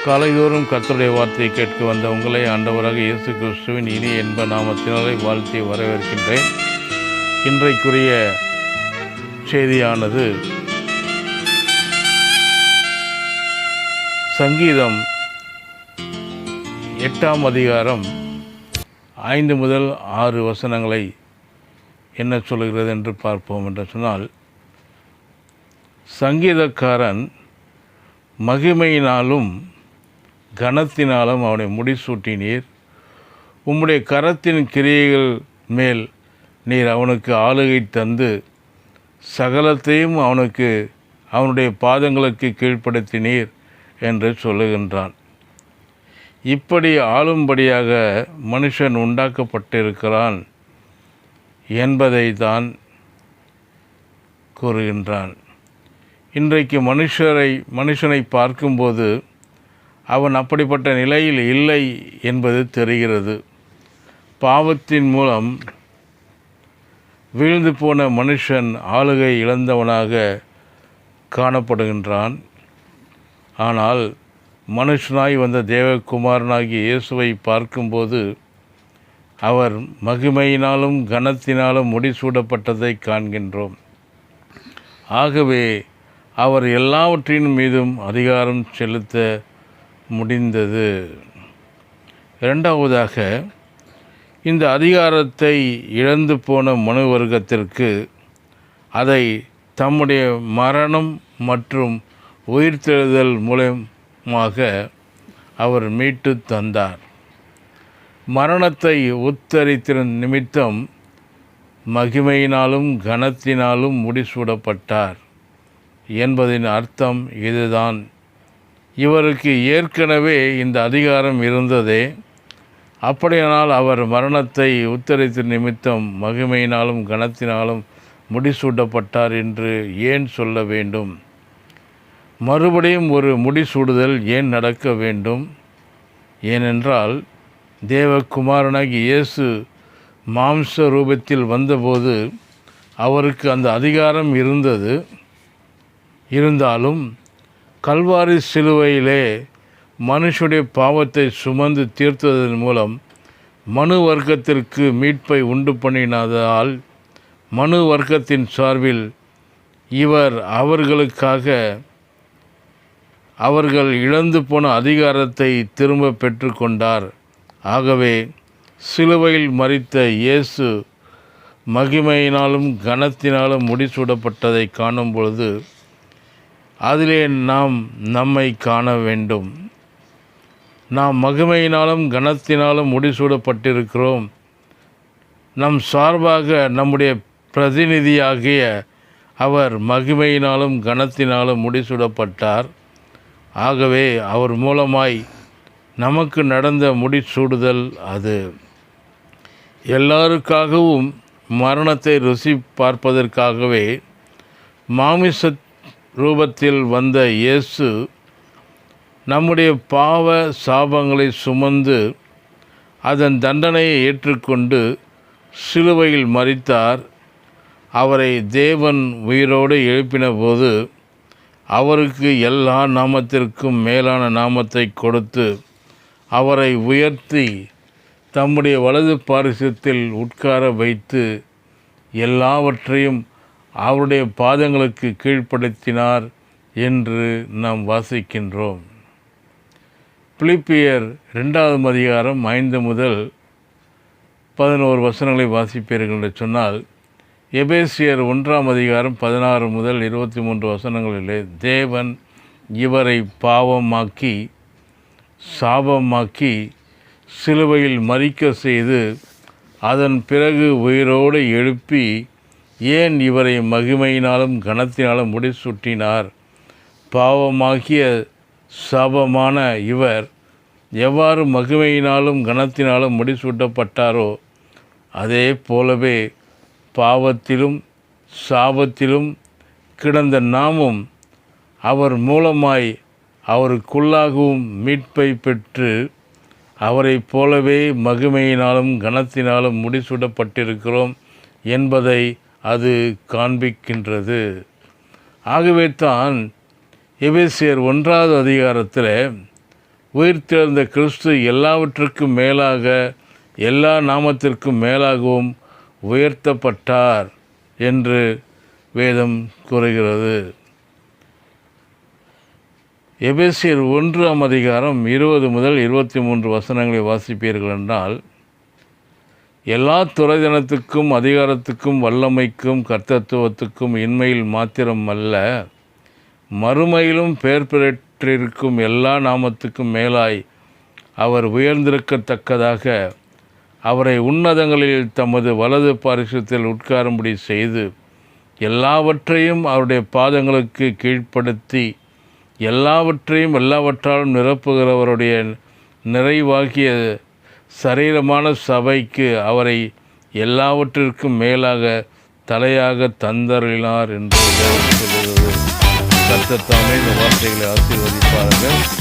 காலைதோறும் கர்த்தருடைய வார்த்தையை கேட்க வந்த உங்களை ஆண்டவராக இயேசு கிறிஸ்துவின் இனிய இன்ப நாமத்தினாலே வாழ்த்தி வரவேற்கின்றேன். இன்றைக்குரிய செய்தியானது சங்கீதம் 8ஆம் அதிகாரம் 5 முதல் 6 வசனங்களை என்ன சொல்கிறது என்று பார்ப்போம். என்று சொன்னால், சங்கீதக்காரன் மகிமையினாலும் கனத்தினாலும் அவனை முடிசூட்டினீர். உம்முடைய கரத்தின் கிரியைகள் மேல் நீர் அவனுக்கு ஆளுகை தந்து சகலத்தையும் அவனுடைய பாதங்களுக்கு கீழ்ப்படுத்தினீர் என்று சொல்லுகின்றான். இப்படி ஆளும்படியாக மனுஷன் உண்டாக்கப்பட்டிருக்கிறான் என்பதை தான் கூறுகின்றான். இன்றைக்கு மனுஷனை பார்க்கும்போது அவன் அப்படிப்பட்ட நிலையில் இல்லை என்பது தெரிகிறது. பாவத்தின் மூலம் வீழ்ந்து போன மனுஷன் ஆளுகை இழந்தவனாக காணப்படுகின்றான். ஆனால் மனுஷனாய் வந்த தேவகுமாரனாகிய இயேசுவை பார்க்கும்போது அவர் மகிமையினாலும் கனத்தினாலும் முடிசூடப்பட்டதை காண்கின்றோம். ஆகவே அவர் எல்லாவற்றின் மீதும் அதிகாரம் செலுத்த முடிந்தது. இரண்டாவதாக, இந்த அதிகாரத்தை இழந்து போன மனு வர்க்கத்திற்கு அதை தம்முடைய மரணம் மற்றும் உயிர்த்தெழுதல் மூலமாக அவர் மீட்டு தந்தார். மரணத்தை உத்தரித்தின நிமித்தம் மகிமையினாலும் கனத்தினாலும் முடிசூடப்பட்டார் என்பதின் அர்த்தம் இதுதான். இவருக்கு ஏற்கனவே இந்த அதிகாரம் இருந்ததே. அப்படியானால் அவர் மரணத்தை உத்தரித்த நிமித்தம் மகிமையினாலும் கனத்தினாலும் முடிசூட்டப்பட்டார் என்று ஏன் சொல்ல வேண்டும்? மறுபடியும் ஒரு முடிசூடுதல் ஏன் நடக்க வேண்டும்? ஏனென்றால் தேவகுமாரனாகிய இயேசு மாம்ச ரூபத்தில் வந்தபோது அவருக்கு அந்த அதிகாரம் இருந்தாலும் கல்வாரி சிலுவையிலே மனுஷனுடைய பாவத்தை சுமந்து தீர்த்ததன் மூலம் மனு வர்க்கத்திற்கு மீட்பை உண்டு பண்ணினதால் மனு வர்க்கத்தின் சார்பில் இவர் அவர்களுக்காக அவர்கள் இழந்து போன அதிகாரத்தை திரும்ப பெற்றுக்கொண்டார். ஆகவே சிலுவையில் மரித்த இயேசு மகிமையினாலும் கனத்தினாலும் முடிசூடப்பட்டதை காணும் பொழுது அதிலே நாம் நம்மை காண வேண்டும். நாம் மகிமையினாலும் கனத்தினாலும் முடிசூடப்பட்டிருக்கிறோம். நம் சார்பாக நம்முடைய பிரதிநிதியாகிய அவர் மகிமையினாலும் கனத்தினாலும் முடிசூடப்பட்டார். ஆகவே அவர் மூலமாய் நமக்கு நடந்த முடிசூடுதல் அது. எல்லாருக்காகவும் மரணத்தை ருசி பார்ப்பதற்காகவே மாமிச ரூபத்தில் வந்த இயேசு நம்முடைய பாவ சாபங்களை சுமந்து அதன் தண்டனையை ஏற்றுக்கொண்டு சிலுவையில் மரித்தார். அவரை தேவன் உயிரோடு எழுப்பின போது அவருக்கு எல்லா நாமத்திற்கும் மேலான நாமத்தை கொடுத்து அவரை உயர்த்தி தம்முடைய வலது பாரிசத்தில் உட்கார வைத்து எல்லாவற்றையும் அவருடைய பாதங்களுக்கு கீழ்ப்படுத்தினார் என்று நாம் வாசிக்கின்றோம். பிலிப்பியர் 2ஆம் அதிகாரம் 5 முதல் 11 வசனங்களை வாசிப்பீர்கள் என்று சொன்னால், எபேசியர் 1ஆம் அதிகாரம் 16 முதல் 23 வசனங்களிலே தேவன் இவரை பாவமாக்கி சாபமாக்கி சிலுவையில் மரிக்க செய்து அதன் பிறகு உயிரோடு எழுப்பி ஏன் இவரை மகிமையினாலும் கனத்தினாலும் முடிசூட்டினார்? பாவமாகிய சாபமான இவர் எவ்வாறு மகிமையினாலும் கனத்தினாலும் முடிசூட்டப்பட்டாரோ அதே போலவே பாவத்திலும் சாபத்திலும் கிடந்த நாமும் அவர் மூலமாய் அவருக்குள்ளாகவும் மீட்பை பெற்று அவரை போலவே மகிமையினாலும் கனத்தினாலும் முடிசூடப்பட்டிருக்கிறோம் என்பதை அது காண்பிக்கின்றது. ஆகவே தான் எபேசியர் 1ஆவது அதிகாரத்தில் உயிர்த்தெழுந்த கிறிஸ்து எல்லாவற்றுக்கும் மேலாக எல்லா நாமத்திற்கும் மேலாகவும் உயர்த்தப்பட்டார் என்று வேதம் கூறுகிறது. எபேசியர் 1ஆம் அதிகாரம் 20 முதல் 23 வசனங்களை வாசிப்பீர்கள் என்றால், எல்லா துறைதனத்துக்கும் அதிகாரத்துக்கும் வல்லமைக்கும் கர்த்தத்துவத்துக்கும் இன்மையில் மாத்திரம் அல்ல, மறுமையிலும் பெயர் பெற்றிருக்கும் எல்லா நாமத்துக்கும் மேலாய் அவர் உயர்ந்திருக்கத்தக்கதாக அவரை உன்னதங்களில் தமது வலது பாரிசத்தில் உட்காரும்படி செய்து எல்லாவற்றையும் அவருடைய பாதங்களுக்கு கீழ்ப்படுத்தி எல்லாவற்றையும் எல்லாவற்றாலும் நிரப்புகிறவருடைய நிறைவாகிய சரீரமான சபைக்கு அவரை எல்லாவற்றிற்கும் மேலாக தலையாக தந்தருளினார் என்று சொல்கிறது. கர்த்தர் தாமே இந்த வார்த்தைகளை ஆசீர்வதிப்பார்கள்.